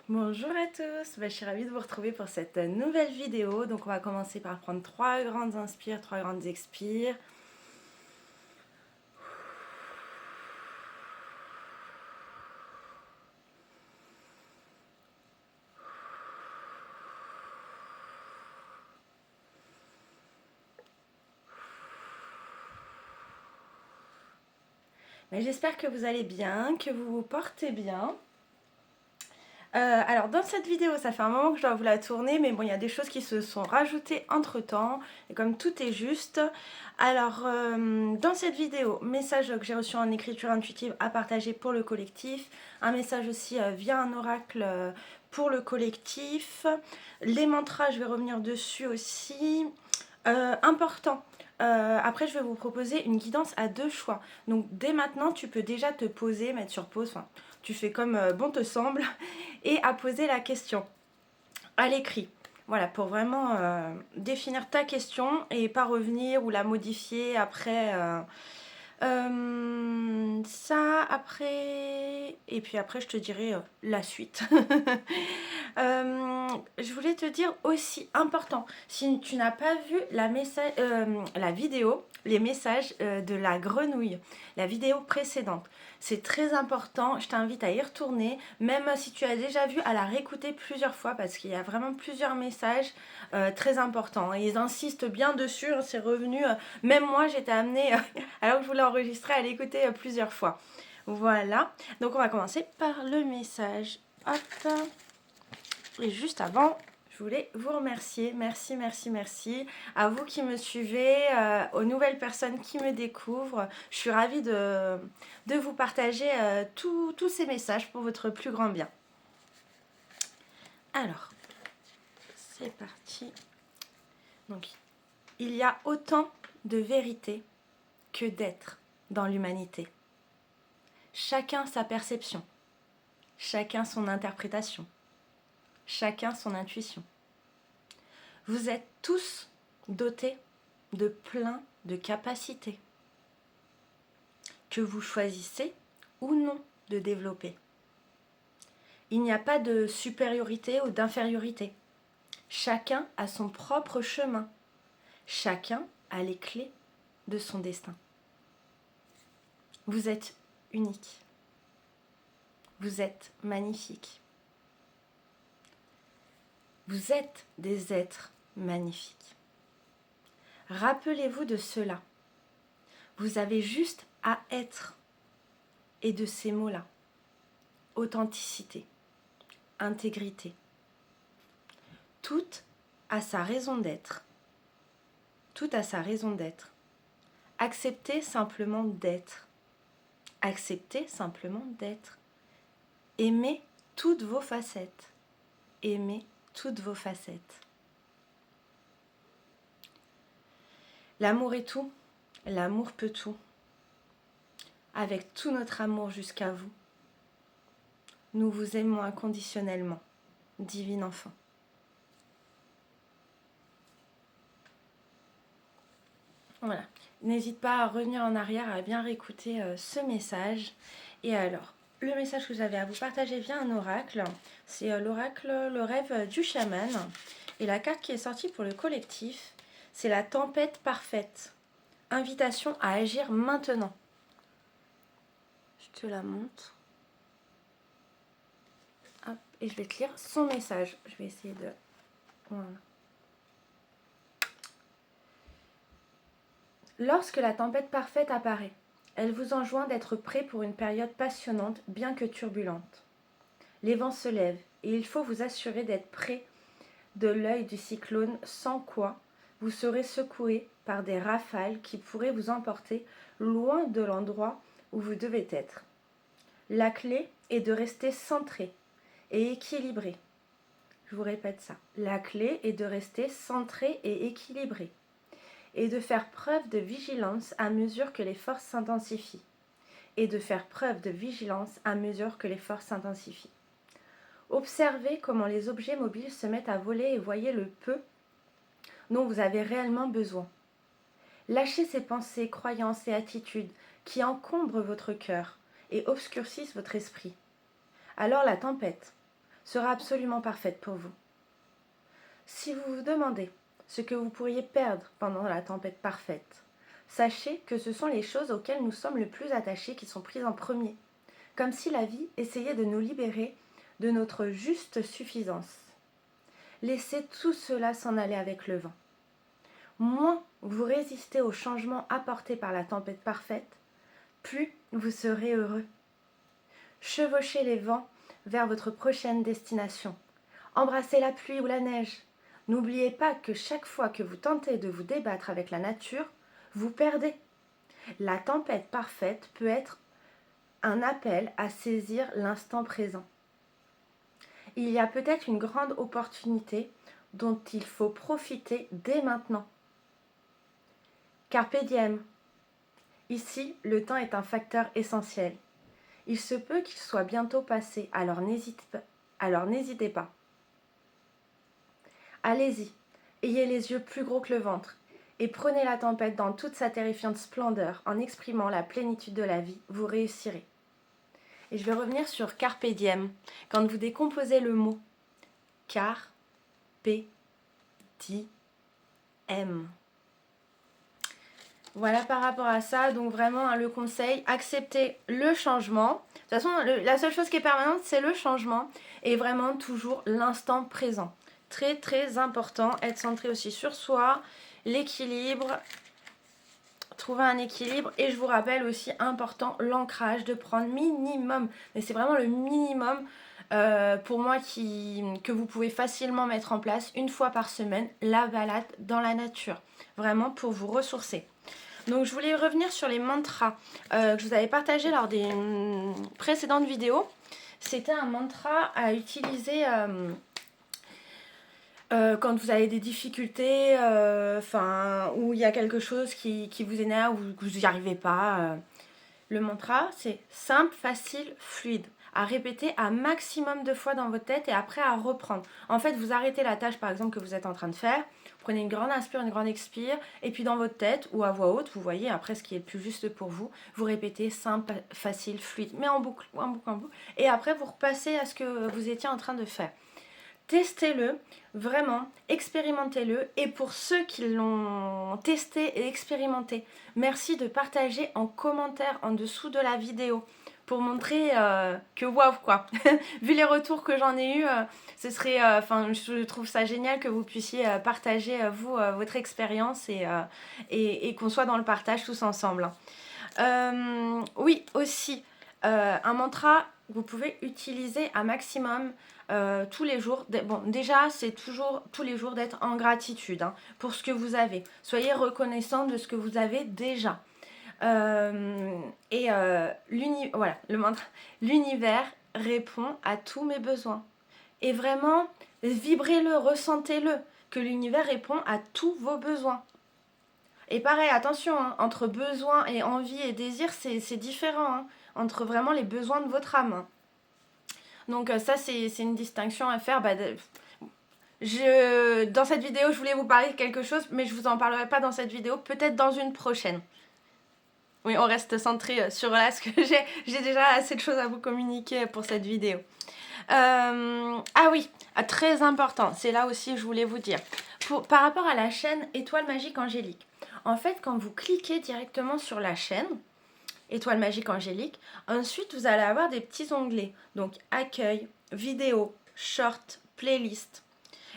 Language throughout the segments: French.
Bonjour à tous, je suis ravie de vous retrouver pour cette nouvelle vidéo. Donc on va commencer par prendre 3 grandes inspires, 3 grandes expires. J'espère que vous allez bien, que vous vous portez bien. Alors dans cette vidéo, ça fait un moment que je dois vous la tourner, mais bon, il y a des choses qui se sont rajoutées entre temps, et comme tout est juste. Alors dans cette vidéo, message que j'ai reçu en écriture intuitive à partager pour le collectif, un message aussi via un oracle pour le collectif, les mantras, je vais revenir dessus aussi. Important. Après, je vais vous proposer une guidance à 2 choix. Donc, dès maintenant, tu peux déjà te poser, mettre sur pause. Enfin, tu fais comme bon te semble et à poser la question à l'écrit. Voilà, pour vraiment définir ta question et pas revenir ou la modifier après. Ça, après. Et puis après, je te dirai la suite. Je voulais te dire aussi, important, si tu n'as pas vu la vidéo, les messages de la grenouille, la vidéo précédente, c'est très important, je t'invite à y retourner, même si tu as déjà vu, à la réécouter plusieurs fois, parce qu'il y a vraiment plusieurs messages très importants. Et ils insistent bien dessus, hein, c'est revenu, même moi j'étais amenée, alors que je voulais enregistrer, à l'écouter plusieurs fois. Voilà, donc on va commencer par le message. Hop. Et juste avant, je voulais vous remercier. Merci, merci, merci. À vous qui me suivez, aux nouvelles personnes qui me découvrent. Je suis ravie de vous partager tous ces messages pour votre plus grand bien. Alors, c'est parti. Donc, il y a autant de vérité que d'être dans l'humanité. Chacun sa perception, chacun son interprétation, chacun son intuition. Vous êtes tous dotés de plein de capacités que vous choisissez ou non de développer. Il n'y a pas de supériorité ou d'infériorité. Chacun a son propre chemin. Chacun a les clés de son destin. Vous êtes unique. Vous êtes magnifique. Vous êtes des êtres magnifiques. Rappelez-vous de cela. Vous avez juste à être. Et de ces mots-là. Authenticité, intégrité. Tout a sa raison d'être. Tout a sa raison d'être. Acceptez simplement d'être. Acceptez simplement d'être. Aimez toutes vos facettes. Aimez toutes vos facettes. L'amour est tout. L'amour peut tout. Avec tout notre amour jusqu'à vous, nous vous aimons inconditionnellement, divin enfant. Voilà. N'hésite pas à revenir en arrière, à bien réécouter ce message. Et alors, le message que j'avais à vous partager via un oracle, c'est l'oracle Le rêve du chaman. Et la carte qui est sortie pour le collectif, c'est la tempête parfaite. Invitation à agir maintenant. Je te la montre. Hop, et je vais te lire son message. Je vais essayer de... Voilà. Lorsque la tempête parfaite apparaît, elle vous enjoint d'être prêt pour une période passionnante, bien que turbulente. Les vents se lèvent et il faut vous assurer d'être près de l'œil du cyclone, sans quoi vous serez secoué par des rafales qui pourraient vous emporter loin de l'endroit où vous devez être. La clé est de rester centré et équilibré. Je vous répète ça. La clé est de rester centré et équilibré et de faire preuve de vigilance à mesure que les forces s'intensifient. Et de faire preuve de vigilance à mesure que les forces s'intensifient. Observez comment les objets mobiles se mettent à voler et voyez le peu dont vous avez réellement besoin. Lâchez ces pensées, croyances et attitudes qui encombrent votre cœur et obscurcissent votre esprit. Alors la tempête sera absolument parfaite pour vous. Si vous vous demandez ce que vous pourriez perdre pendant la tempête parfaite, sachez que ce sont les choses auxquelles nous sommes le plus attachés qui sont prises en premier, comme si la vie essayait de nous libérer de notre juste suffisance. Laissez tout cela s'en aller avec le vent. Moins vous résistez aux changements apportés par la tempête parfaite, plus vous serez heureux. Chevauchez les vents vers votre prochaine destination. Embrassez la pluie ou la neige. N'oubliez pas que chaque fois que vous tentez de vous débattre avec la nature, vous perdez. La tempête parfaite peut être un appel à saisir l'instant présent. Il y a peut-être une grande opportunité dont il faut profiter dès maintenant. Carpe diem. Ici, le temps est un facteur essentiel. Il se peut qu'il soit bientôt passé, alors n'hésitez pas. Allez-y, ayez les yeux plus gros que le ventre et prenez la tempête dans toute sa terrifiante splendeur en exprimant la plénitude de la vie, vous réussirez. Et je vais revenir sur carpe diem. Quand vous décomposez le mot carpe diem. Voilà par rapport à ça, donc vraiment le conseil, acceptez le changement. De toute façon, la seule chose qui est permanente, c'est le changement et vraiment toujours l'instant présent. Très très important, être centré aussi sur soi, l'équilibre, trouver un équilibre et je vous rappelle aussi important l'ancrage, de prendre minimum, mais c'est vraiment le minimum pour moi que vous pouvez facilement mettre en place une fois par semaine, la balade dans la nature, vraiment pour vous ressourcer. Donc je voulais revenir sur les mantras que je vous avais partagé lors des précédentes vidéos. C'était un mantra à utiliser quand vous avez des difficultés, où il y a quelque chose qui vous énerve ou que vous n'y arrivez pas. Le mantra, c'est simple, facile, fluide. À répéter un maximum de fois dans votre tête et après à reprendre. En fait, vous arrêtez la tâche par exemple que vous êtes en train de faire, prenez une grande inspire, une grande expire, et puis dans votre tête ou à voix haute, vous voyez après ce qui est le plus juste pour vous, vous répétez simple, facile, fluide, mais en boucle, en boucle, en boucle, et après vous repassez à ce que vous étiez en train de faire. Testez-le, vraiment, expérimentez-le. Et pour ceux qui l'ont testé et expérimenté, merci de partager en commentaire en dessous de la vidéo pour montrer que waouh quoi. Vu les retours que j'en ai eu, ce serait, je trouve ça génial que vous puissiez partager vous votre expérience et qu'on soit dans le partage tous ensemble. Oui, aussi, un mantra que vous pouvez utiliser un maximum tous les jours. Bon, déjà, c'est toujours tous les jours d'être en gratitude pour ce que vous avez. Soyez reconnaissant de ce que vous avez déjà. Voilà, le mantra. L'univers répond à tous mes besoins. Et vraiment, vibrez-le, ressentez-le, que l'univers répond à tous vos besoins. Et pareil, attention, entre besoin et envie et désir, c'est différent, entre vraiment les besoins de votre âme. Donc ça, c'est une distinction à faire. Dans cette vidéo, je voulais vous parler de quelque chose, mais je ne vous en parlerai pas dans cette vidéo, peut-être dans une prochaine. Oui, on reste centré sur là, parce que j'ai déjà assez de choses à vous communiquer pour cette vidéo. Ah oui, très important, c'est là aussi que je voulais vous dire. Par rapport à la chaîne Étoile Magique Angélique, en fait, quand vous cliquez directement sur la chaîne Étoile Magique Angélique, ensuite vous allez avoir des petits onglets. Donc accueil, vidéo, short, playlist.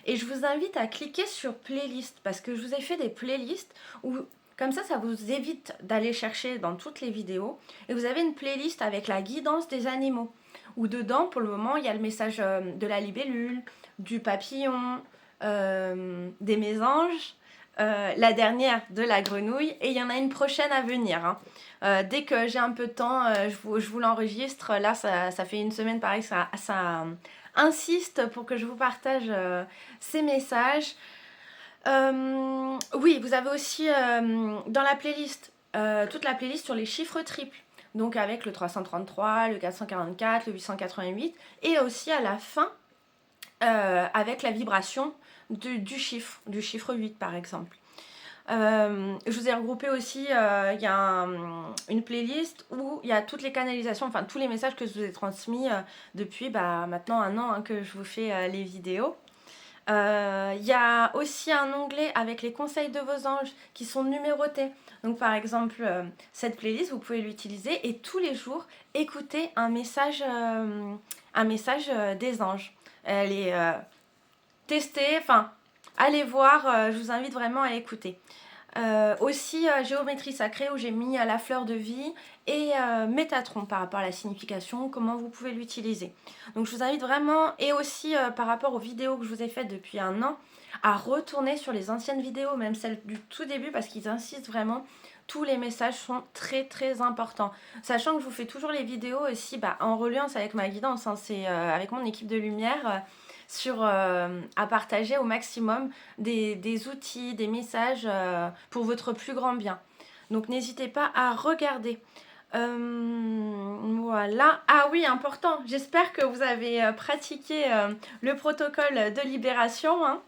Et je vous invite à cliquer sur playlist parce que je vous ai fait des playlists où comme ça vous évite d'aller chercher dans toutes les vidéos. Et vous avez une playlist avec la guidance des animaux. Où dedans, pour le moment, il y a le message de la libellule, du papillon, des mésanges, la dernière de la grenouille. Et il y en a une prochaine à venir. Dès que j'ai un peu de temps, je vous l'enregistre. Là, ça fait une semaine, pareil, ça insiste pour que je vous partage ces messages. Oui, vous avez aussi dans la playlist, toute la playlist sur les chiffres triples. Donc avec le 333, le 444, le 888. Et aussi à la fin, avec la vibration du chiffre 8 par exemple. Je vous ai regroupé aussi, il y a une playlist où il y a toutes les canalisations, enfin tous les messages que je vous ai transmis depuis maintenant 1 an hein, que je vous fais les vidéos. Il y a aussi un onglet avec les conseils de vos anges qui sont numérotés. Donc par exemple, cette playlist, vous pouvez l'utiliser et tous les jours écouter un message des anges. Elle est testée, enfin, allez voir, je vous invite vraiment à l'écouter. Aussi géométrie sacrée où j'ai mis la fleur de vie et Métatron par rapport à la signification, comment vous pouvez l'utiliser. Donc je vous invite vraiment, et aussi par rapport aux vidéos que je vous ai faites depuis 1 an, à retourner sur les anciennes vidéos, même celles du tout début, parce qu'ils insistent vraiment. Tous les messages sont très très importants. Sachant que je vous fais toujours les vidéos aussi en reliance avec ma guidance, hein, c'est avec mon équipe de lumière à partager au maximum des outils, des messages pour votre plus grand bien. Donc n'hésitez pas à regarder. Voilà. Ah oui, important. J'espère que vous avez pratiqué le protocole de libération, hein,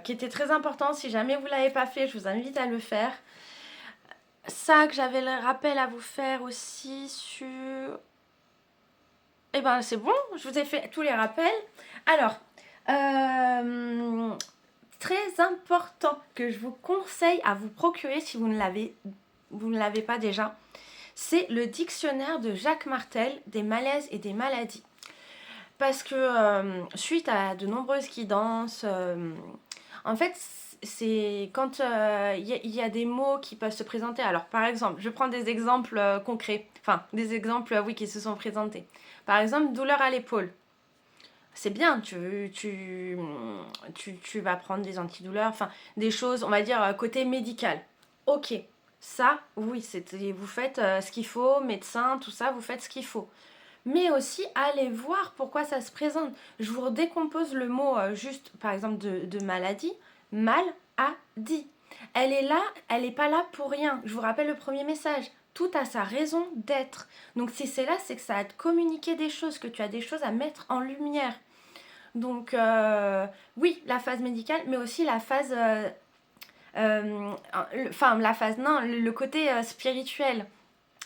qui était très important. Si jamais vous ne l'avez pas fait, je vous invite à le faire. Ça, que j'avais le rappel à vous faire aussi sur... Eh ben c'est bon, je vous ai fait tous les rappels. Alors, très important que je vous conseille à vous procurer si vous ne l'avez pas déjà, c'est le dictionnaire de Jacques Martel des malaises et des maladies. Parce que suite à de nombreuses guidances, en fait, c'est quand il y a des mots qui peuvent se présenter. Alors, par exemple, je prends des exemples concrets, enfin, des exemples, oui, qui se sont présentés. Par exemple, douleur à l'épaule. C'est bien, tu vas prendre des antidouleurs, enfin, des choses, on va dire, côté médical. Ok, ça, oui, vous faites ce qu'il faut, médecin, tout ça, vous faites ce qu'il faut. Mais aussi, allez voir pourquoi ça se présente. Je vous redécompose le mot juste, par exemple, de maladie. Mal a dit. Elle est là, elle n'est pas là pour rien. Je vous rappelle le premier message. Tout a sa raison d'être. Donc si c'est là, c'est que ça a te communiqué des choses, que tu as des choses à mettre en lumière. Donc oui, la phase médicale, mais aussi la phase... le côté spirituel.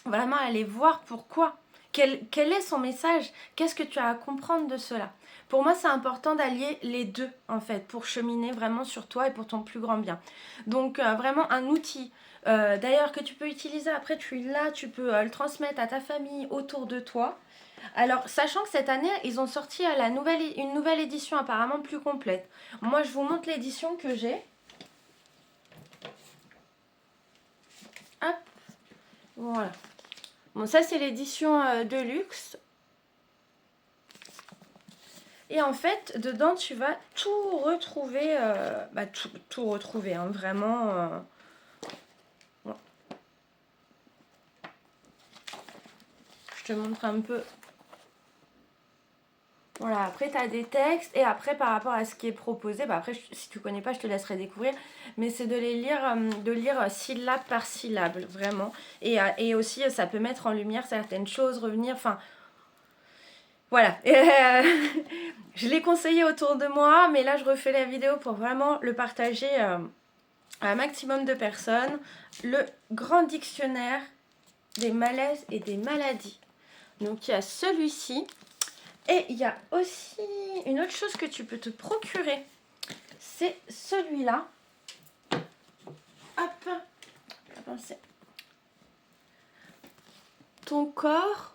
Vraiment aller voir pourquoi. Quel est son message? Qu'est-ce que tu as à comprendre de cela? Pour moi, c'est important d'allier les deux, en fait, pour cheminer vraiment sur toi et pour ton plus grand bien. Donc, vraiment un outil, d'ailleurs, que tu peux utiliser. Après, tu peux le transmettre à ta famille autour de toi. Alors, sachant que cette année, ils ont sorti une nouvelle édition apparemment plus complète. Moi, je vous montre l'édition que j'ai. Hop, voilà. Bon, ça, c'est l'édition de luxe. Et en fait, dedans, tu vas tout retrouver, tout retrouver, hein, vraiment. Ouais. Je te montre un peu. Voilà, après tu as des textes et après par rapport à ce qui est proposé, après si tu connais pas, je te laisserai découvrir, mais c'est de les lire, de lire syllabe par syllabe, vraiment. Et aussi, ça peut mettre en lumière certaines choses, revenir, enfin, voilà. Je l'ai conseillé autour de moi, mais là je refais la vidéo pour vraiment le partager à un maximum de personnes. Le grand dictionnaire des malaises et des maladies. Donc il y a celui-ci. Et il y a aussi une autre chose que tu peux te procurer. C'est celui-là. Hop. Avancez. Ton corps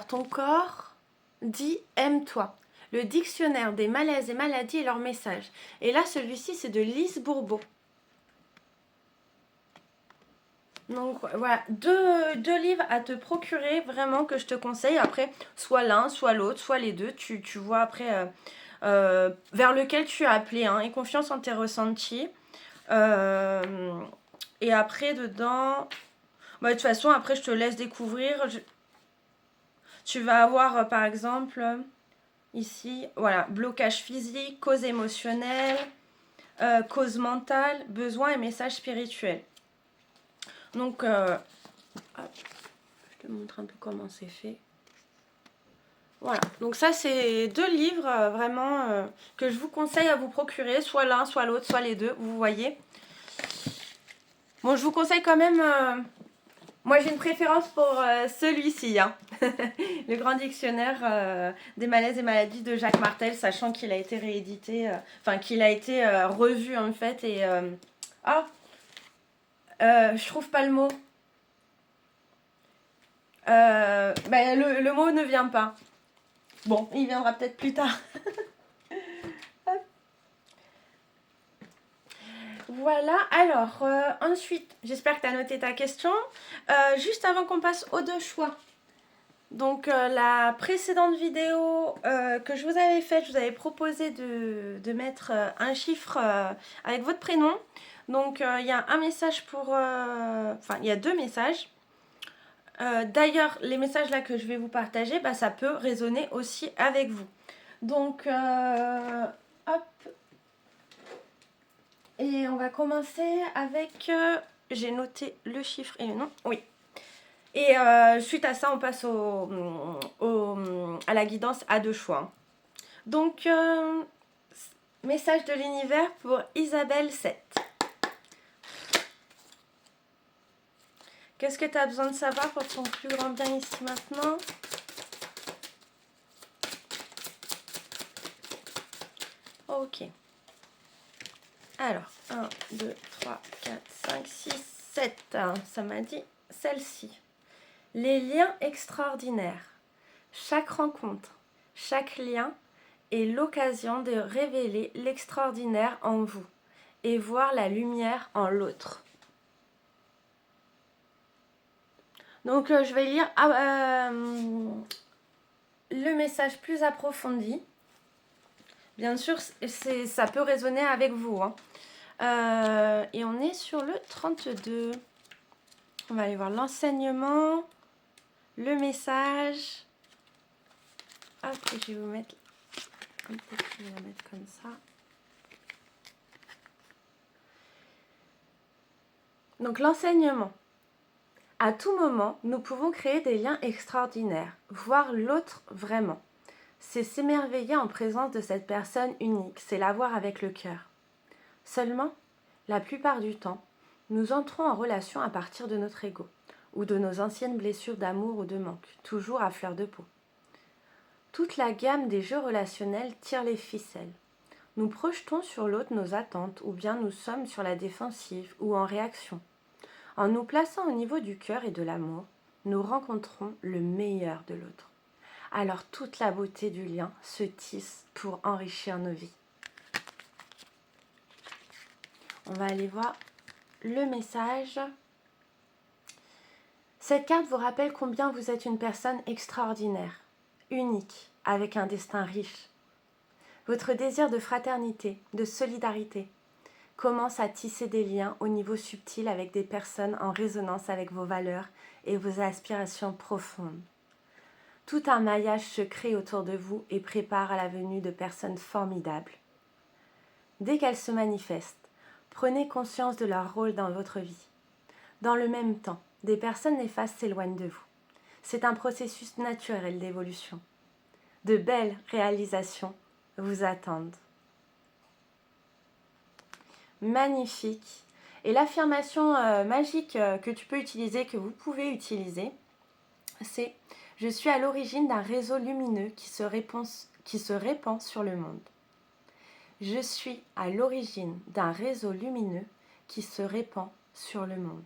ton corps dit aime-toi. Le dictionnaire des malaises et maladies et leurs messages. Et là, celui-ci, c'est de Lise Bourbeau. Donc voilà, deux livres à te procurer vraiment que je te conseille. Après, soit l'un, soit l'autre, soit les deux. Tu vois après vers lequel tu as appelé. Hein, et confiance en tes ressentis. Et après, dedans... de toute façon, après, je te laisse découvrir. Tu vas avoir, par exemple, ici, voilà, blocage physique, cause émotionnelle, cause mentale, besoin et message spirituel. Donc, je te montre un peu comment c'est fait. Voilà, donc ça c'est 2 livres vraiment que je vous conseille à vous procurer, soit l'un, soit l'autre, soit les deux, vous voyez. Bon, je vous conseille quand même, moi j'ai une préférence pour celui-ci, hein. Le grand dictionnaire des malaises et maladies de Jacques Martel, sachant qu'il a été réédité, enfin qu'il a été revu en fait et... je trouve pas le mot. Le mot ne vient pas. Bon, il viendra peut-être plus tard. Voilà, alors ensuite, j'espère que tu as noté ta question. Juste avant qu'on passe aux deux choix. Donc la précédente vidéo que je vous avais faite, je vous avais proposé de mettre un chiffre avec votre prénom. Donc il y a un message pour... Enfin, il y a 2 messages. D'ailleurs, les messages là que je vais vous partager, bah, ça peut résonner aussi avec vous. Donc, hop. Et on va commencer avec... j'ai noté le chiffre et le nom. Oui. Et suite à ça, on passe à la guidance à 2 choix. Donc, message de l'univers pour Isabelle 7. Qu'est-ce que tu as besoin de savoir pour ton plus grand bien ici maintenant? Ok. Alors, 1, 2, 3, 4, 5, 6, 7. Ça m'a dit celle-ci. Les liens extraordinaires. Chaque rencontre, chaque lien est l'occasion de révéler l'extraordinaire en vous et voir la lumière en l'autre. Donc, je vais lire le message plus approfondi. Bien sûr, ça peut résonner avec vous, hein. Et on est sur le 32. On va aller voir l'enseignement, le message. Hop, je vais vous mettre... Je vais la mettre comme ça. Donc l'enseignement. À tout moment, nous pouvons créer des liens extraordinaires, voir l'autre vraiment. C'est s'émerveiller en présence de cette personne unique, c'est la voir avec le cœur. Seulement, la plupart du temps, nous entrons en relation à partir de notre ego, ou de nos anciennes blessures d'amour ou de manque, toujours à fleur de peau. Toute la gamme des jeux relationnels tire les ficelles. Nous projetons sur l'autre nos attentes, ou bien nous sommes sur la défensive ou en réaction. En nous plaçant au niveau du cœur et de l'amour, nous rencontrons le meilleur de l'autre. Alors toute la beauté du lien se tisse pour enrichir nos vies. On va aller voir le message. Cette carte vous rappelle combien vous êtes une personne extraordinaire, unique, avec un destin riche. Votre désir de fraternité, de solidarité, commence à tisser des liens au niveau subtil avec des personnes en résonance avec vos valeurs et vos aspirations profondes. Tout un maillage se crée autour de vous et prépare à la venue de personnes formidables. Dès qu'elles se manifestent, prenez conscience de leur rôle dans votre vie. Dans le même temps, des personnes néfastes s'éloignent de vous. C'est un processus naturel d'évolution. De belles réalisations vous attendent. Magnifique. Et l'affirmation magique que tu peux utiliser, que vous pouvez utiliser, c'est « Je suis à l'origine d'un réseau lumineux qui se répand sur le monde. » Je suis à l'origine d'un réseau lumineux qui se répand sur le monde.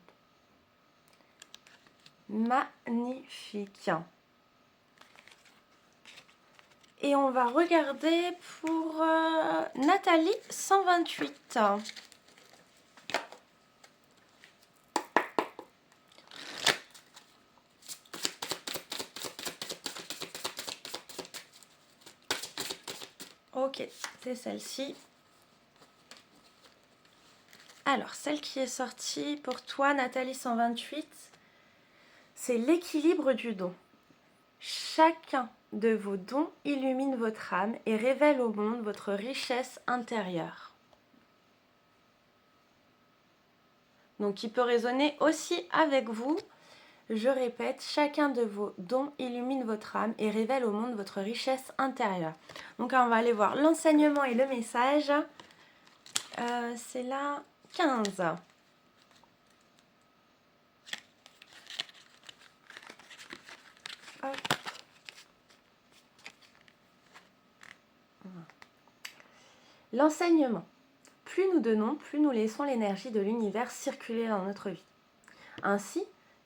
Magnifique. Et on va regarder pour Nathalie 128. Ok, c'est celle-ci. Alors, celle qui est sortie pour toi, Nathalie 128, c'est l'équilibre du don. Chacun de vos dons illumine votre âme et révèle au monde votre richesse intérieure. Donc, il peut résonner aussi avec vous. Je répète, chacun de vos dons illumine votre âme et révèle au monde votre richesse intérieure. Donc on va aller voir l'enseignement et le message. C'est la 15. Hop. L'enseignement. Plus nous donnons, plus nous laissons l'énergie de l'univers circuler dans notre vie. Ainsi,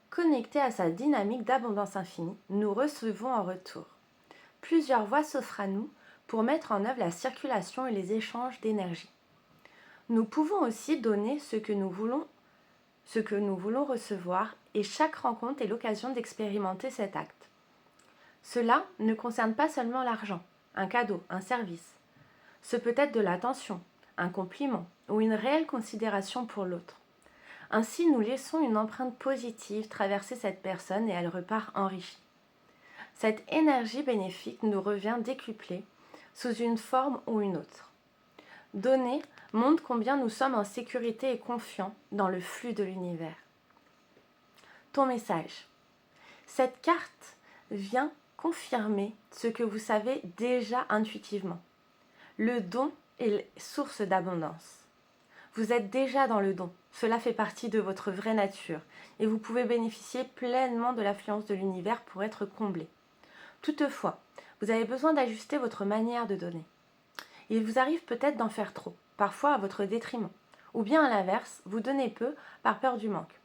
connectés à sa dynamique d'abondance infinie, nous recevons en retour. Plusieurs voies s'offrent à nous pour mettre en œuvre la circulation et les échanges d'énergie. Nous pouvons aussi donner ce que nous voulons recevoir, et chaque rencontre est l'occasion d'expérimenter cet acte. Cela ne concerne pas seulement l'argent, un cadeau, un service. Ce peut être de l'attention, un compliment ou une réelle considération pour l'autre. Ainsi, nous laissons une empreinte positive traverser cette personne et elle repart enrichie. Cette énergie bénéfique nous revient décuplée sous une forme ou une autre. Donner montre combien nous sommes en sécurité et confiants dans le flux de l'univers. Ton message. Cette carte vient confirmer ce que vous savez déjà intuitivement. Le don est source d'abondance. Vous êtes déjà dans le don. Cela fait partie de votre vraie nature et vous pouvez bénéficier pleinement de l'affluence de l'univers pour être comblé. Toutefois, vous avez besoin d'ajuster votre manière de donner. Il vous arrive peut-être d'en faire trop, parfois à votre détriment, ou bien à l'inverse, vous donnez peu par peur du manque.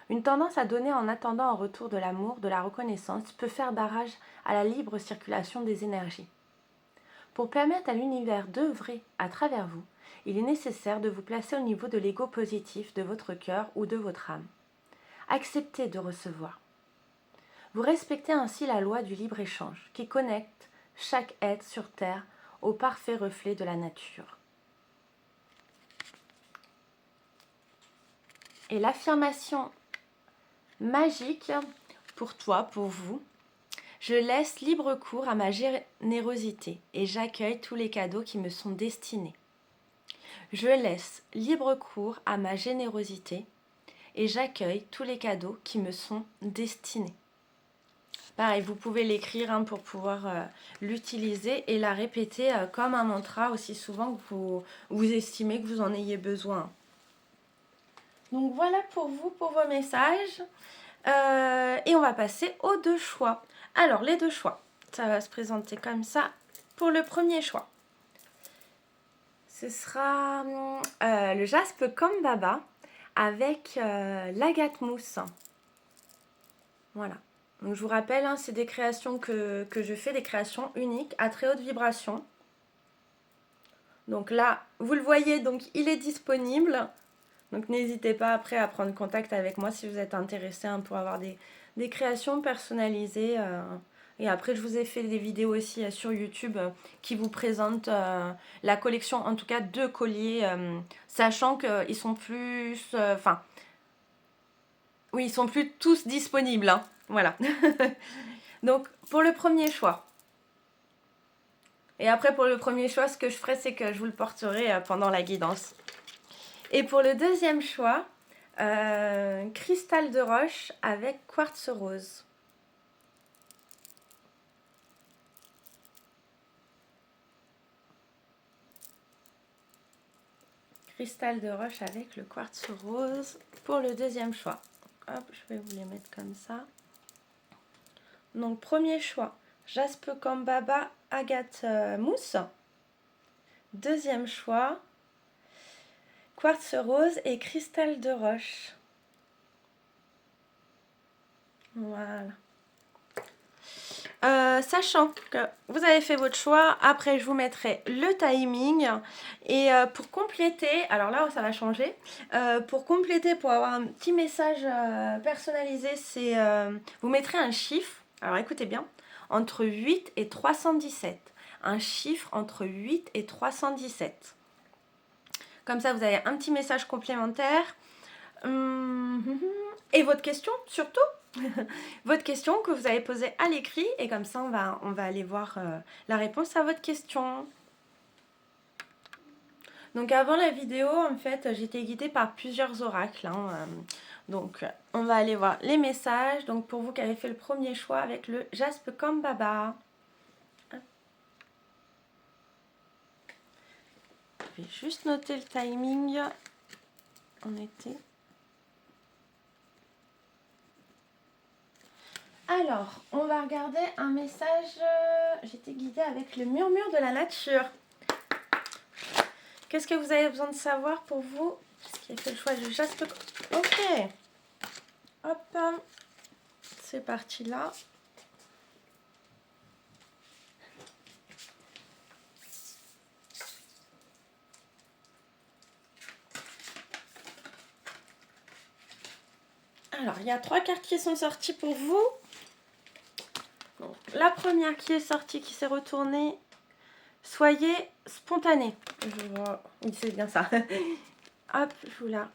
Une tendance à donner en attendant en retour de l'amour, de la reconnaissance, peut faire barrage à la libre circulation des énergies. Pour permettre à l'univers d'œuvrer à travers vous, il est nécessaire de vous placer au niveau de l'ego positif de votre cœur ou de votre âme. Acceptez de recevoir. Vous respectez ainsi la loi du libre-échange qui connecte chaque être sur Terre au parfait reflet de la nature. Et l'affirmation magique pour toi, pour vous: je laisse libre cours à ma générosité et j'accueille tous les cadeaux qui me sont destinés. Je laisse libre cours à ma générosité et j'accueille tous les cadeaux qui me sont destinés. Pareil, vous pouvez l'écrire pour pouvoir l'utiliser et la répéter comme un mantra aussi souvent que vous estimez que vous en ayez besoin. Donc voilà pour vous, pour vos messages. Et on va passer aux 2 choix. Alors, les 2 choix, ça va se présenter comme ça. Pour le premier choix, ce sera le jaspe comme baba avec l'agate mousse. Voilà. Donc je vous rappelle, c'est des créations que je fais, des créations uniques à très haute vibration. Donc là, vous le voyez, donc il est disponible. Donc n'hésitez pas après à prendre contact avec moi si vous êtes intéressé pour avoir des créations personnalisées. Et après, je vous ai fait des vidéos aussi sur YouTube qui vous présentent la collection, en tout cas 2 colliers, sachant qu'ils sont plus... oui, ils sont plus tous disponibles. Hein. Voilà. Donc, pour le premier choix. Et après, pour le premier choix, ce que je ferai, c'est que je vous le porterai pendant la guidance. Et pour le deuxième choix, cristal de roche avec quartz rose. Cristal de roche avec le quartz rose pour le deuxième choix. Hop, je vais vous les mettre comme ça. Donc, premier choix, jaspe kambaba agate mousse. Deuxième choix, quartz rose et cristal de roche. Voilà. Sachant que vous avez fait votre choix, après je vous mettrai le timing et pour compléter, alors là ça va changer, pour compléter, pour avoir un petit message personnalisé, c'est vous mettrez un chiffre, alors écoutez bien, entre 8 et 317, un chiffre entre 8 et 317. Comme ça vous avez un petit message complémentaire. Et votre question surtout. Votre question que vous avez posée à l'écrit et comme ça on va aller voir la réponse à votre question. Donc avant la vidéo, en fait, j'étais guidée par plusieurs oracles. Donc, on va aller voir les messages. Donc, pour vous qui avez fait le premier choix avec le Jaspe Kambaba. Je vais juste noter le timing. On était... Alors, on va regarder un message. J'étais guidée avec le murmure de la nature. Qu'est-ce que vous avez besoin de savoir pour vous? Qui a fait le choix du jaspe? Ok. Hop. C'est parti là. Alors, il y a 3 cartes qui sont sorties pour vous. Donc, la première qui est sortie, qui s'est retournée. Soyez spontané. Oui, c'est bien ça. Hop, je vous la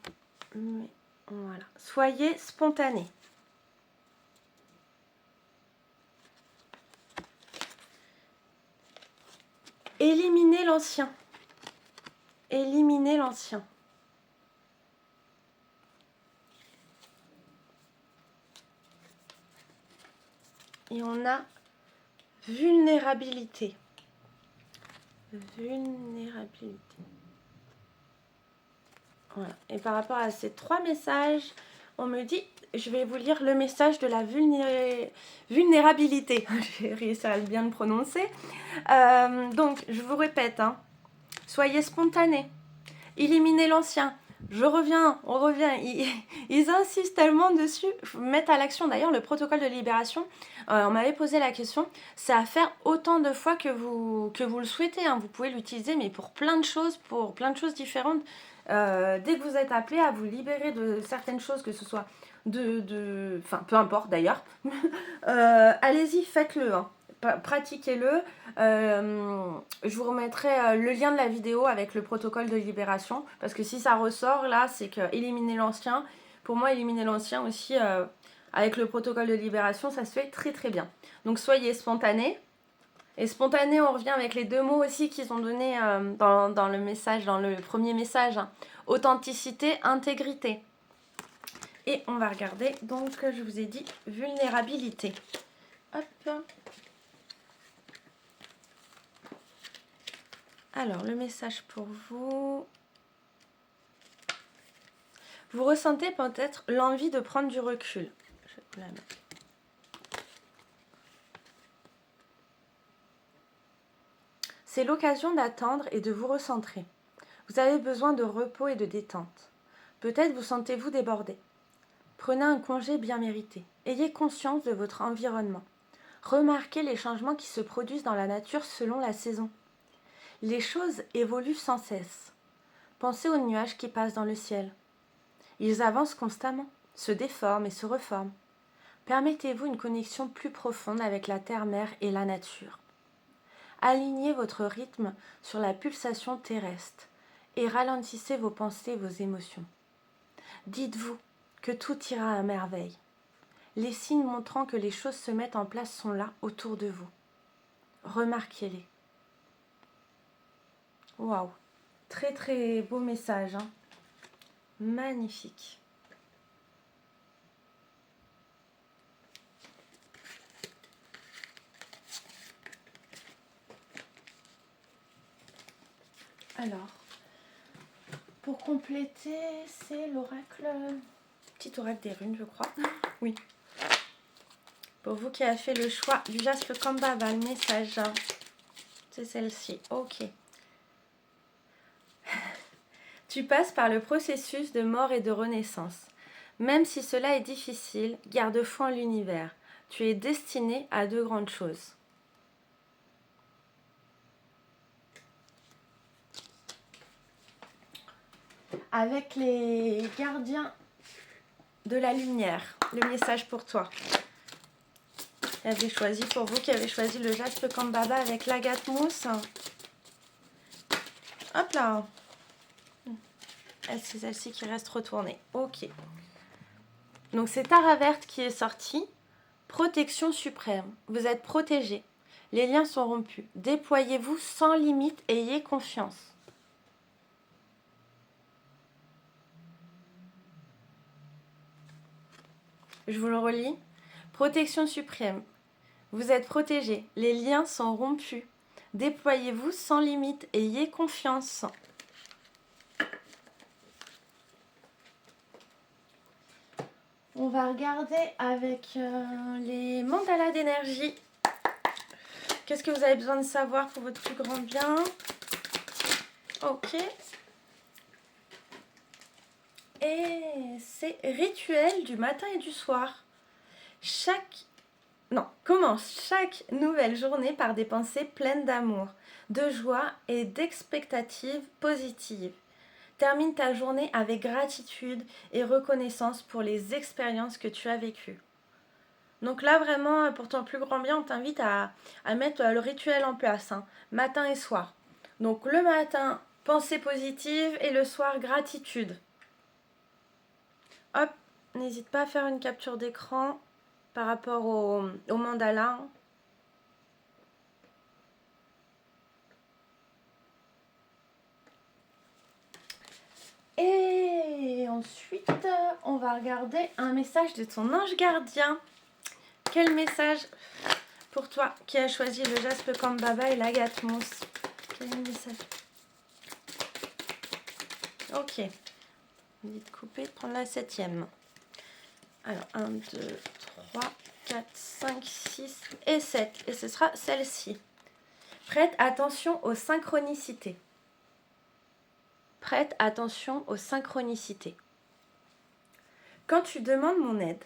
mets. Voilà. Soyez spontané. Éliminez l'ancien. Éliminez l'ancien. Et on a vulnérabilité. Vulnérabilité. Voilà. Et par rapport à ces 3 messages, on me dit, je vais vous lire le message de la vulnérabilité. J'ai réussi à bien le prononcer. Donc, je vous répète, hein, soyez spontanés. Éliminez l'ancien. Je reviens, on revient. Ils insistent tellement dessus. Mettre à l'action, d'ailleurs, le protocole de libération, on m'avait posé la question, c'est à faire autant de fois que vous le souhaitez. Hein. Vous pouvez l'utiliser, mais pour plein de choses différentes. Dès que vous êtes appelé à vous libérer de certaines choses, que ce soit enfin, peu importe d'ailleurs, allez-y, faites-le. Hein. Pratiquez-le. Je vous remettrai le lien de la vidéo avec le protocole de libération, parce que si ça ressort là, c'est que éliminer l'ancien, pour moi éliminer l'ancien aussi avec le protocole de libération, ça se fait très très bien. Donc soyez spontané. Et spontané, on revient avec les 2 mots aussi qu'ils ont donnés dans le message, dans le premier message, hein. Authenticité, intégrité. Et on va regarder, donc je vous ai dit vulnérabilité. Hop. Alors, le message pour vous. Vous ressentez peut-être l'envie de prendre du recul. Je vais vous la mettre. C'est l'occasion d'attendre et de vous recentrer. Vous avez besoin de repos et de détente. Peut-être vous sentez-vous débordé. Prenez un congé bien mérité. Ayez conscience de votre environnement. Remarquez les changements qui se produisent dans la nature selon la saison. Les choses évoluent sans cesse. Pensez aux nuages qui passent dans le ciel. Ils avancent constamment, se déforment et se reforment. Permettez-vous une connexion plus profonde avec la terre-mère et la nature. Alignez votre rythme sur la pulsation terrestre et ralentissez vos pensées et vos émotions. Dites-vous que tout ira à merveille. Les signes montrant que les choses se mettent en place sont là autour de vous. Remarquez-les. Waouh! Très très beau message. Hein. Magnifique. Alors, pour compléter, c'est l'oracle, petit oracle des runes, je crois. Oui. Pour vous qui avez fait le choix du jaspe Kambaba, le message, c'est celle-ci. Ok. Tu passes par le processus de mort et de renaissance. Même si cela est difficile, garde foi en l'univers. Tu es destiné à de grandes choses. Avec les gardiens de la lumière, le message pour toi. Qui avez choisi, pour vous qui avez choisi le jaspe Kambaba avec l'agate mousse. Hop là. C'est celle-ci qui reste retournée. Ok. Donc c'est Tara verte qui est sortie. Protection suprême. Vous êtes protégé. Les liens sont rompus. Déployez-vous sans limite. Ayez confiance. Je vous le relis. Protection suprême. Vous êtes protégés. Les liens sont rompus. Déployez-vous sans limite. Ayez confiance. On va regarder avec les mandalas d'énergie. Qu'est-ce que vous avez besoin de savoir pour votre plus grand bien? Ok. Et c'est rituel du matin et du soir. Commence chaque nouvelle journée par des pensées pleines d'amour, de joie et d'expectatives positives. Termine ta journée avec gratitude et reconnaissance pour les expériences que tu as vécues. Donc là, vraiment, pour ton plus grand bien, on t'invite à mettre le rituel en place, hein, matin et soir. Donc le matin, pensée positive et le soir, gratitude. Hop, n'hésite pas à faire une capture d'écran par rapport au mandala. Et ensuite, on va regarder un message de ton ange gardien. Quel message pour toi qui as choisi le jaspe Kambaba et l'agate mousse? Quel est le message? Ok. On dit de couper, de prendre la 7e. Alors, 1, 2, 3, 4, 5, 6 et 7. Et ce sera celle-ci. Prête attention aux synchronicités. Prête attention aux synchronicités. Quand tu demandes mon aide,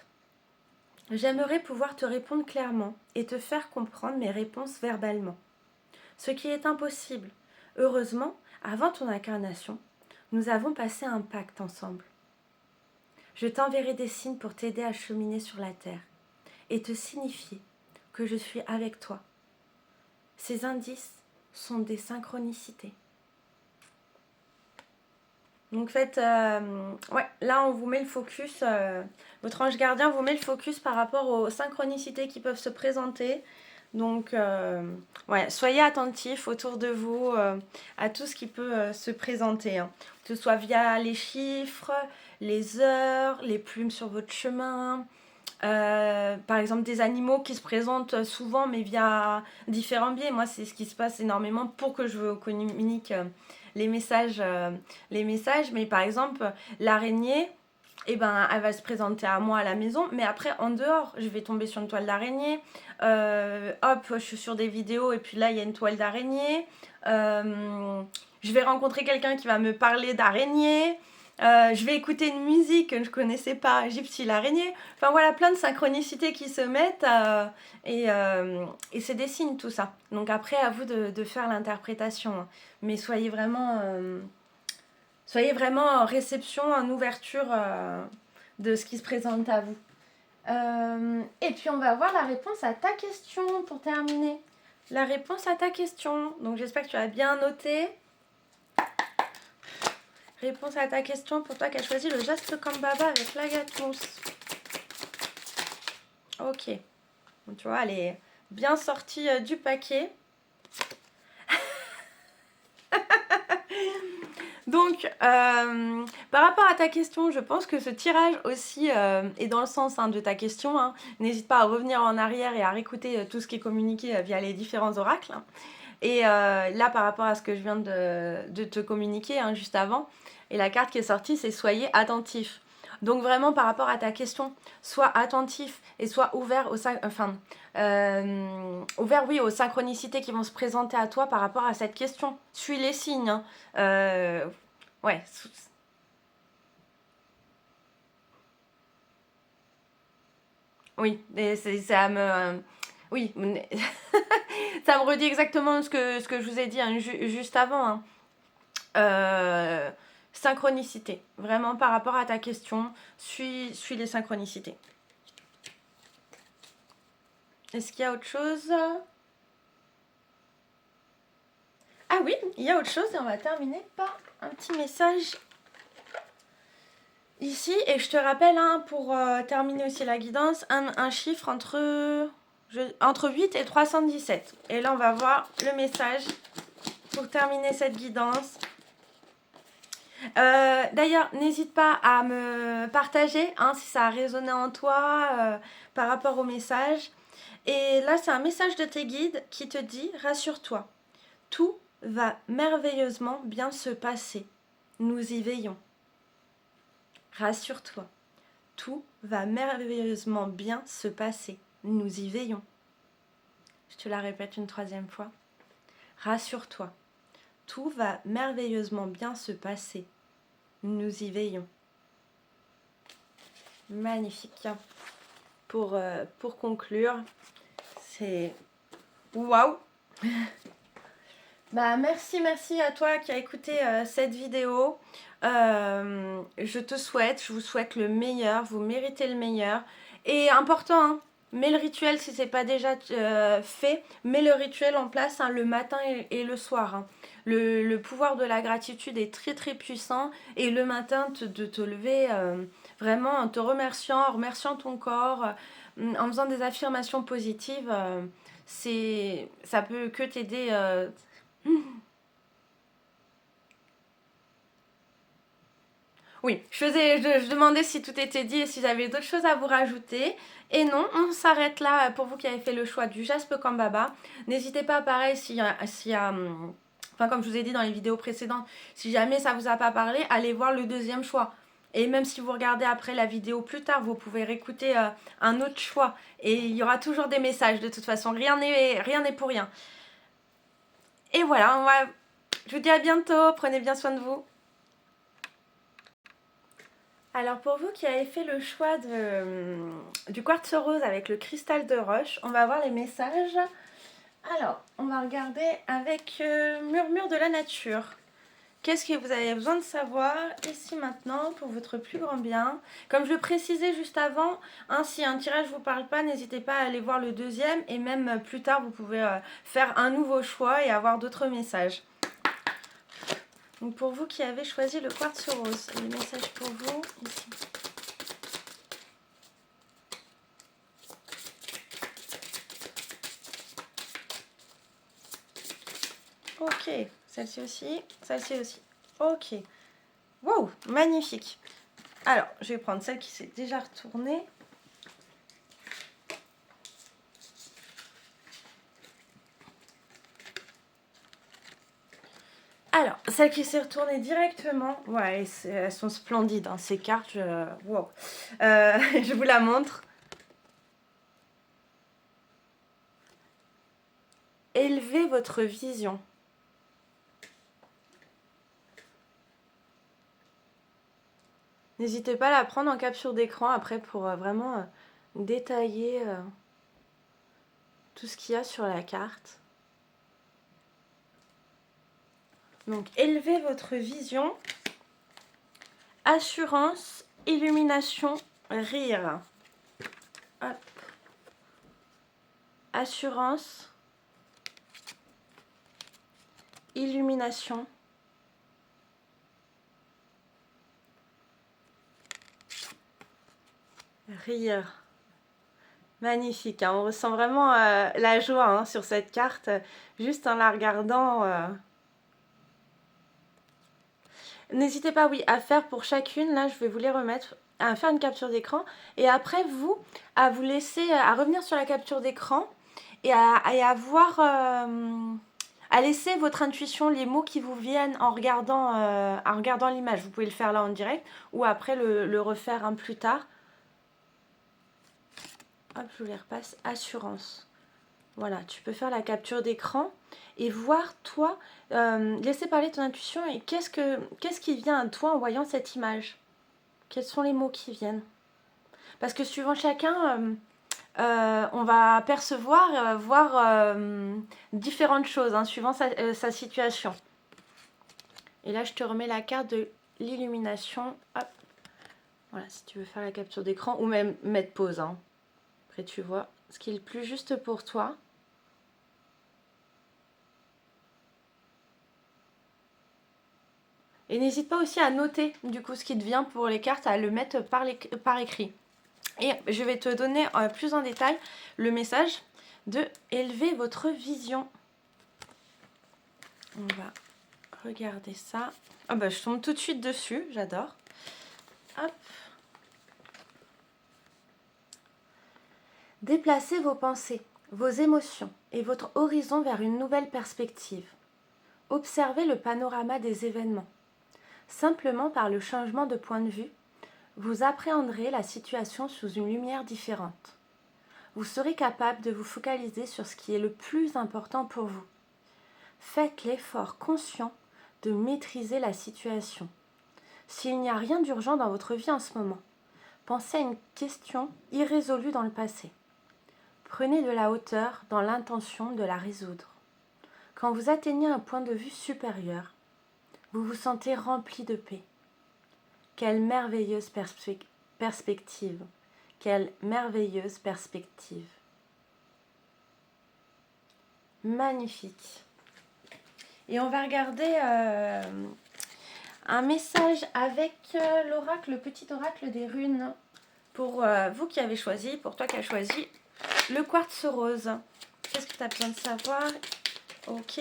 j'aimerais pouvoir te répondre clairement et te faire comprendre mes réponses verbalement. Ce qui est impossible. Heureusement, avant ton incarnation, nous avons passé un pacte ensemble. Je t'enverrai des signes pour t'aider à cheminer sur la terre et te signifier que je suis avec toi. Ces indices sont des synchronicités. Donc faites, là on vous met le focus, votre ange gardien vous met le focus par rapport aux synchronicités qui peuvent se présenter. Donc soyez attentifs autour de vous à tout ce qui peut se présenter, hein. Que ce soit via les chiffres, les heures, les plumes sur votre chemin, par exemple des animaux qui se présentent souvent mais via différents biais. Moi c'est ce qui se passe énormément pour que je vous communique les messages, mais par exemple l'araignée, elle va se présenter à moi à la maison, mais après en dehors je vais tomber sur une toile d'araignée, je suis sur des vidéos et puis là il y a une toile d'araignée, je vais rencontrer quelqu'un qui va me parler d'araignée, je vais écouter une musique que je ne connaissais pas, Gypsy l'araignée. Enfin voilà, plein de synchronicités qui se mettent et c'est des signes tout ça. Donc après, à vous de faire l'interprétation. Hein. Mais soyez vraiment en réception, en ouverture de ce qui se présente à vous. Et puis on va voir la réponse à ta question pour terminer. La réponse à ta question. Donc j'espère que tu as bien noté. Réponse à ta question pour toi qui as choisi le jaspe Kambaba avec l'agate mousse. Ok. Donc, tu vois, elle est bien sortie du paquet. Donc, par rapport à ta question, je pense que ce tirage aussi est dans le sens de ta question. Hein. N'hésite pas à revenir en arrière et à réécouter tout ce qui est communiqué via les différents oracles. Hein. Et là, par rapport à ce que je viens de te communiquer juste avant, et la carte qui est sortie, c'est soyez attentif. Donc vraiment, par rapport à ta question, sois attentif et sois ouvert aux synchronicités qui vont se présenter à toi par rapport à cette question. Suis les signes. Hein. Ouais. Oui, et ça me... oui, ça me redit exactement ce que je vous ai dit juste avant. Hein. Synchronicité. Vraiment, par rapport à ta question, suis les synchronicités. Est-ce qu'il y a autre chose? Ah oui, il y a autre chose et on va terminer par un petit message ici. Et je te rappelle, pour terminer aussi la guidance, un chiffre entre 8 et 317. Et là, on va voir le message pour terminer cette guidance. D'ailleurs, n'hésite pas à me partager hein, si ça a résonné en toi par rapport au message. Et là, c'est un message de tes guides qui te dit, rassure-toi, tout va merveilleusement bien se passer. Nous y veillons. Rassure-toi, tout va merveilleusement bien se passer. Nous y veillons. Je te la répète une troisième fois. Rassure-toi, tout va merveilleusement bien se passer. Nous y veillons. Magnifique. Pour conclure, c'est waouh. Bah merci à toi qui a écouté cette vidéo. Je vous souhaite le meilleur, vous méritez le meilleur. Et important, hein, mets le rituel si c'est pas déjà fait, mets le rituel en place hein, le matin et le soir. Hein. Le pouvoir de la gratitude est très très puissant et le matin de te lever vraiment en te remerciant, en remerciant ton corps, en faisant des affirmations positives, ça peut que t'aider. Oui, je demandais si tout était dit et si j'avais d'autres choses à vous rajouter. Et non, on s'arrête là pour vous qui avez fait le choix du Jaspe Kambaba. N'hésitez pas, pareil, enfin comme je vous ai dit dans les vidéos précédentes, si jamais ça vous a pas parlé, allez voir le deuxième choix. Et même si vous regardez après la vidéo plus tard, vous pouvez réécouter un autre choix. Et il y aura toujours des messages de toute façon, rien n'est pour rien. Et voilà, je vous dis à bientôt, prenez bien soin de vous. Alors pour vous qui avez fait le choix du quartz rose avec le cristal de roche, on va voir les messages. Alors, on va regarder avec murmure de la nature. Qu'est-ce que vous avez besoin de savoir ici maintenant pour votre plus grand bien? Comme je le précisais juste avant, hein, si un tirage ne vous parle pas, n'hésitez pas à aller voir le deuxième et même plus tard vous pouvez faire un nouveau choix et avoir d'autres messages. Donc pour vous qui avez choisi le quartz rose, les messages pour vous ici. Ok, celle-ci aussi, celle-ci aussi. Ok. Wow, magnifique. Alors, je vais prendre celle qui s'est déjà retournée. Alors, celle qui s'est retournée directement, ouais, elles sont splendides, hein, ces cartes, wow. Je vous la montre. Élevez votre vision. N'hésitez pas à la prendre en capture d'écran après pour vraiment détailler tout ce qu'il y a sur la carte. Donc, élevez votre vision. Assurance, illumination, rire. Hop. Assurance, illumination, rire. Magnifique, hein. On ressent vraiment la joie hein, sur cette carte, juste en la regardant. N'hésitez pas, oui, à faire pour chacune, là je vais vous les remettre, à faire une capture d'écran, et après vous, à vous laisser, à revenir sur la capture d'écran, et à voir, à laisser votre intuition, les mots qui vous viennent en regardant l'image. Vous pouvez le faire là en direct, ou après le refaire un plus tard. Hop, je vous les repasse. Assurance. Voilà, tu peux faire la capture d'écran et voir toi, laisser parler ton intuition et qu'est-ce qui vient à toi en voyant cette image? Quels sont les mots qui viennent? Parce que suivant chacun, on va percevoir, voir différentes choses, hein, suivant sa situation. Et là, je te remets la carte de l'illumination. Hop. Voilà, si tu veux faire la capture d'écran ou même mettre pause. Hein. Après, tu vois ce qui est le plus juste pour toi. Et n'hésite pas aussi à noter du coup ce qui te vient pour les cartes, à le mettre par écrit. Et je vais te donner plus en détail le message de élever votre vision. On va regardez ça. Ah bah, je tombe tout de suite dessus, j'adore. Hop. Déplacez vos pensées, vos émotions et votre horizon vers une nouvelle perspective. Observez le panorama des événements. Simplement par le changement de point de vue, vous appréhenderez la situation sous une lumière différente. Vous serez capable de vous focaliser sur ce qui est le plus important pour vous. Faites l'effort conscient de maîtriser la situation. S'il n'y a rien d'urgent dans votre vie en ce moment, pensez à une question irrésolue dans le passé. Prenez de la hauteur dans l'intention de la résoudre. Quand vous atteignez un point de vue supérieur, vous vous sentez rempli de paix. Quelle merveilleuse perspective! Quelle merveilleuse perspective! Magnifique! Et on va regarder un message avec l'oracle, le petit oracle des runes. Pour vous qui avez choisi, pour toi qui as choisi le quartz rose. Qu'est-ce que tu as besoin de savoir? Ok.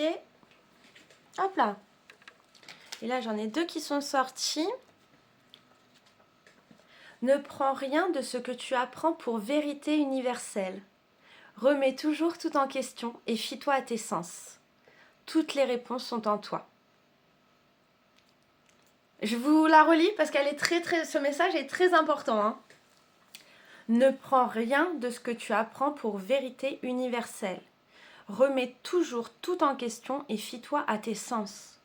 Hop là. Et là, j'en ai 2 qui sont sortis. Ne prends rien de ce que tu apprends pour vérité universelle. Remets toujours tout en question et fie-toi à tes sens. Toutes les réponses sont en toi. Je vous la relis parce qu'elle est ce message est très important. Hein. Ne prends rien de ce que tu apprends pour vérité universelle. Remets toujours tout en question et fie-toi à tes sens.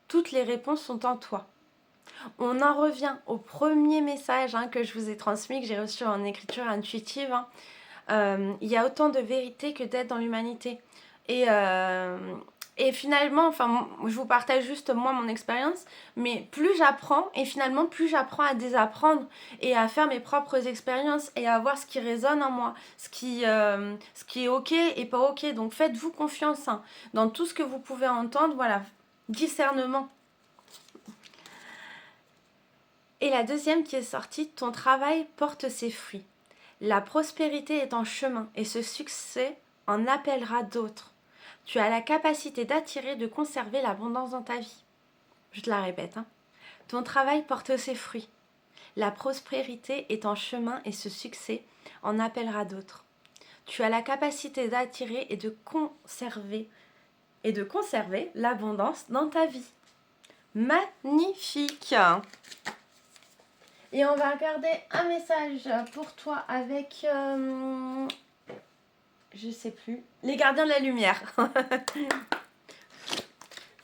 Toutes les réponses sont en toi. On en revient au premier message que je vous ai transmis, que j'ai reçu en écriture intuitive. Il y a autant de vérité que d'être dans l'humanité. Et finalement, enfin, je vous partage juste moi mon expérience, mais plus j'apprends, et finalement plus j'apprends à désapprendre et à faire mes propres expériences et à voir ce qui résonne en moi, ce qui est ok et pas ok. Donc faites-vous confiance dans tout ce que vous pouvez entendre, voilà, discernement. Et la deuxième qui est sortie, ton travail porte ses fruits. La prospérité est en chemin et ce succès en appellera d'autres. Tu as la capacité d'attirer et de conserver l'abondance dans ta vie. Je te la répète. Ton travail porte ses fruits. La prospérité est en chemin et ce succès en appellera d'autres. Tu as la capacité d'attirer et de conserver l'abondance dans ta vie. Magnifique! Et on va regarder un message pour toi avec, je sais plus, les gardiens de la lumière.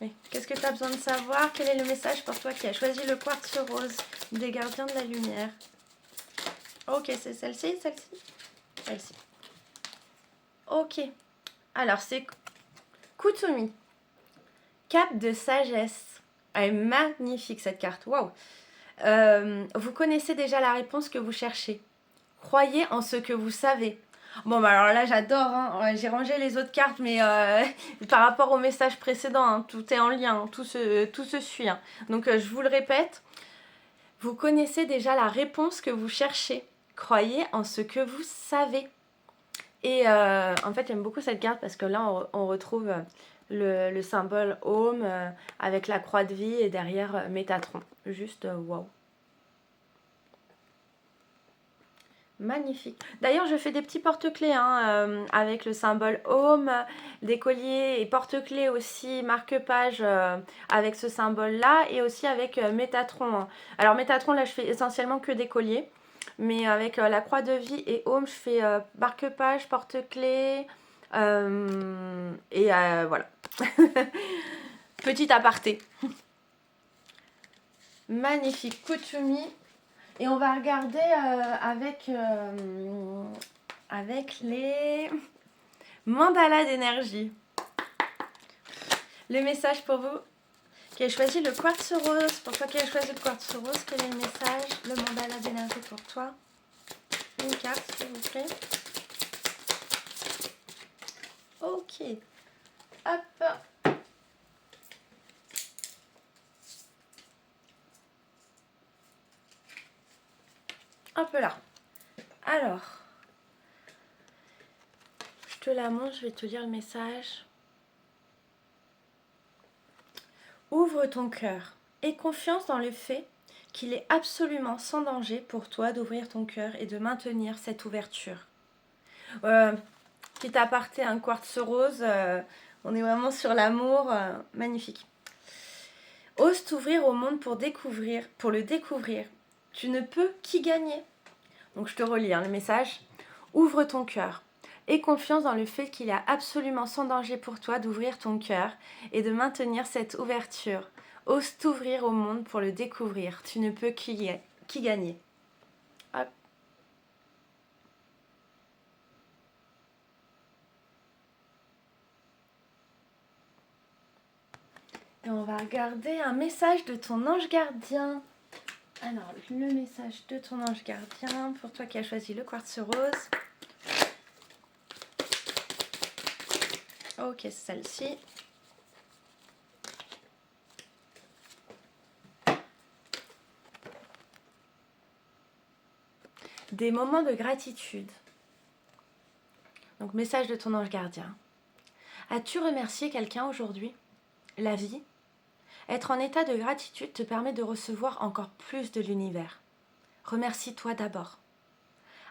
Mais qu'est-ce que tu as besoin de savoir? Quel est le message pour toi qui a choisi le quartz rose des gardiens de la lumière? Ok, c'est celle-ci, celle-ci, celle-ci. Ok. Alors, c'est Kutsumi. Cap de sagesse. Elle est magnifique cette carte. Waouh! Vous connaissez déjà la réponse que vous cherchez. Croyez en ce que vous savez. Bon, bah alors là, j'adore. J'ai rangé les autres cartes, mais par rapport au message précédent, tout est en lien, tout se suit. Donc, je vous le répète. Vous connaissez déjà la réponse que vous cherchez. Croyez en ce que vous savez. Et en fait, j'aime beaucoup cette carte parce que là, on retrouve le symbole Home avec la croix de vie et derrière Métatron. Juste waouh. Magnifique. D'ailleurs, je fais des petits porte-clés avec le symbole Home, des colliers et porte-clés aussi, marque-page avec ce symbole-là et aussi avec Métatron. Alors Métatron, là, je fais essentiellement que des colliers. Mais avec la croix de vie et Home, je fais marque-page, porte-clés et voilà. Petit aparté. Magnifique. Kutsumi. Et on va regarder avec les mandalas d'énergie. Le message pour vous qui avez choisi le quartz rose. Pour toi qui as choisi le quartz rose, quel est le message? Le mandala d'énergie pour toi. Une carte, s'il vous plaît. Ok. Hop. Hop là. Alors, je te la montre, je vais te lire le message. Ouvre ton cœur. Aie confiance dans le fait qu'il est absolument sans danger pour toi d'ouvrir ton cœur et de maintenir cette ouverture. Petit aparté, un quartz rose, on est vraiment sur l'amour, magnifique. Ose t'ouvrir au monde pour le découvrir. Tu ne peux qu'y gagner. Donc je te relis le message. Ouvre ton cœur. Aie confiance dans le fait qu'il est absolument sans danger pour toi d'ouvrir ton cœur et de maintenir cette ouverture. Ose t'ouvrir au monde pour le découvrir. Tu ne peux qu'y gagner. Hop. Et on va regarder un message de ton ange gardien. Alors, le message de ton ange gardien, pour toi qui as choisi le quartz rose. Ok, c'est celle-ci. Des moments de gratitude. Donc, message de ton ange gardien. As-tu remercié quelqu'un aujourd'hui? La vie? Être en état de gratitude te permet de recevoir encore plus de l'univers. Remercie-toi d'abord.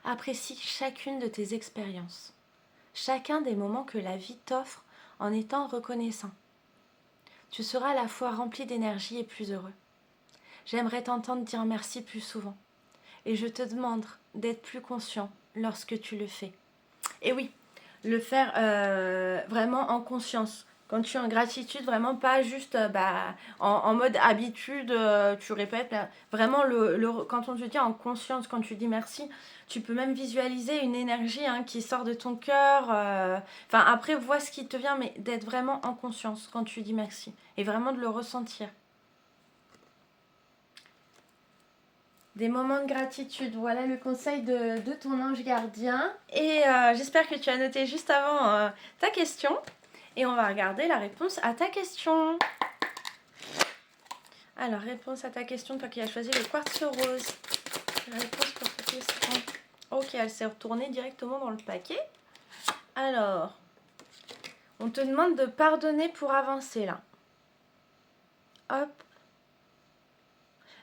Apprécie chacune de tes expériences, chacun des moments que la vie t'offre en étant reconnaissant. Tu seras à la fois rempli d'énergie et plus heureux. J'aimerais t'entendre dire merci plus souvent. Et je te demande d'être plus conscient lorsque tu le fais. Et oui, le faire vraiment en conscience. Quand tu es en gratitude, vraiment pas juste en mode habitude, tu répètes. Vraiment, quand on te dit en conscience, quand tu dis merci, tu peux même visualiser une énergie qui sort de ton cœur. Enfin, après, vois ce qui te vient, mais d'être vraiment en conscience quand tu dis merci. Et vraiment de le ressentir. Des moments de gratitude, voilà le conseil de ton ange gardien. Et j'espère que tu as noté juste avant ta question. Et on va regarder la réponse à ta question. Alors, réponse à ta question, toi qui as choisi le quartz rose. La réponse pour ta question. Ok, elle s'est retournée directement dans le paquet. Alors, on te demande de pardonner pour avancer là. Hop.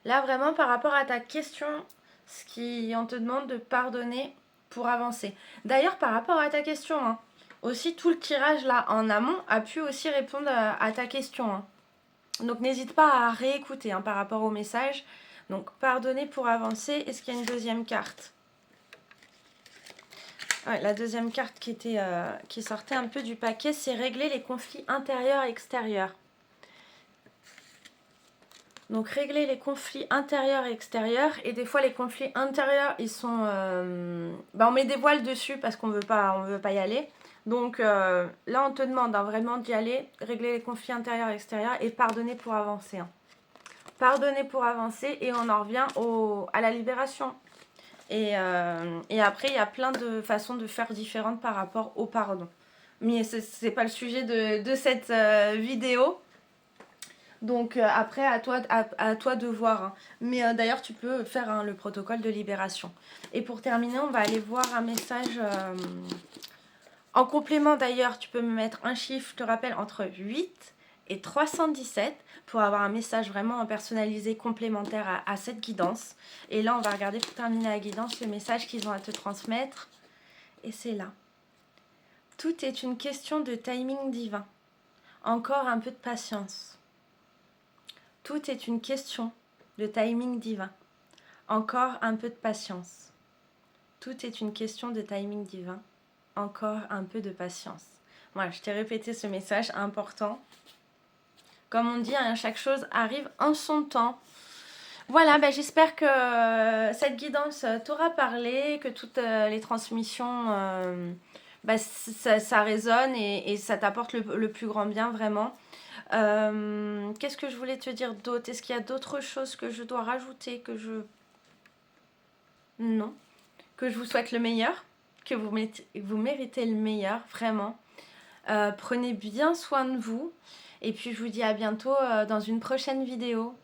Là, vraiment, par rapport à ta question, on te demande de pardonner pour avancer. D'ailleurs, par rapport à ta question, aussi tout le tirage là en amont a pu aussi répondre à ta question. Donc, n'hésite pas à réécouter par rapport au message. Donc, pardonner pour avancer. Est-ce qu'il y a une deuxième carte? Ouais, la deuxième carte qui sortait un peu du paquet, c'est régler les conflits intérieurs et extérieurs. Donc régler les conflits intérieurs et extérieurs. Et des fois les conflits intérieurs, ils sont... on met des voiles dessus parce qu'on veut pas y aller. Donc là on te demande vraiment d'y aller, régler les conflits intérieurs et extérieurs et pardonner pour avancer. Pardonner pour avancer et on en revient à la libération. Et après il y a plein de façons de faire différentes par rapport au pardon. Mais c'est pas le sujet de cette vidéo. Donc après, à toi de voir. Mais d'ailleurs, tu peux faire le protocole de libération. Et pour terminer, on va aller voir un message. En complément d'ailleurs, tu peux me mettre un chiffre, je te rappelle, entre 8 et 317 pour avoir un message vraiment personnalisé, complémentaire à cette guidance. Et là, on va regarder pour terminer la guidance le message qu'ils ont à te transmettre. Et c'est là. Tout est une question de timing divin. Encore un peu de patience. Tout est une question de timing divin. Encore un peu de patience. Tout est une question de timing divin. Encore un peu de patience. Voilà, je t'ai répété ce message important. Comme on dit, chaque chose arrive en son temps. Voilà, j'espère que cette guidance t'aura parlé, que toutes les transmissions, ça résonne et ça t'apporte le plus grand bien, vraiment. Qu'est-ce que je voulais te dire d'autre? Est-ce qu'il y a d'autres choses que je dois rajouter? Non. Que je vous souhaite le meilleur, que vous méritez le meilleur, vraiment. Prenez bien soin de vous. Et puis je vous dis à bientôt dans une prochaine vidéo.